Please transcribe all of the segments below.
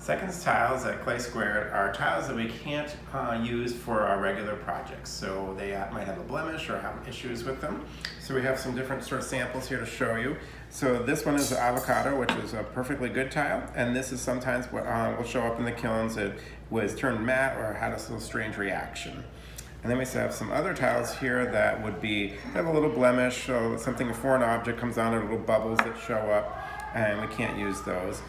Seconds tiles at Clay Squared are tiles that we can't use for our regular projects. So they might have a blemish or have issues with them. So we have some different sort of samples here to show you. So this one is the avocado, which is a perfectly good tile. And this is sometimes what will show up in the kilns. It was turned matte or had a little strange reaction. And then we have some other tiles here that would have a little blemish, so something, a foreign object comes on, or little bubbles that show up, and we can't use those.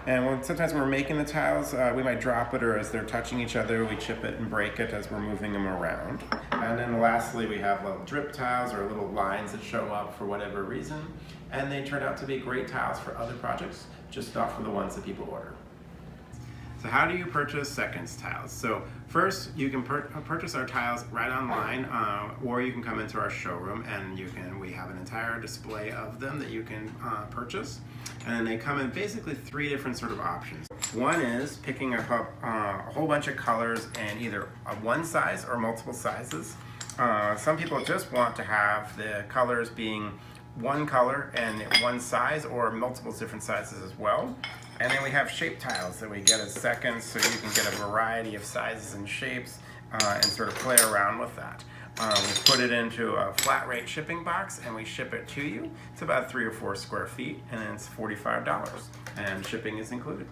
And sometimes when we're making the tiles, we might drop it, or as they're touching each other, we chip it and break it as we're moving them around. And then lastly, we have little drip tiles or little lines that show up for whatever reason. And they turn out to be great tiles for other projects, just not for the ones that people order. So how do you purchase Seconds tiles? So first, you can purchase our tiles right online, or you can come into our showroom and we have an entire display of them that you can purchase. And then they come in basically three different sort of options. One is picking up a whole bunch of colors in either one size or multiple sizes. Some people just want to have the colors being one color and one size, or multiple different sizes as well. And then we have shape tiles that we get as seconds, so you can get a variety of sizes and shapes and sort of play around with that. We put it into a flat rate shipping box and we ship it to you. It's about 3 or 4 square feet, and it's $45, and shipping is included.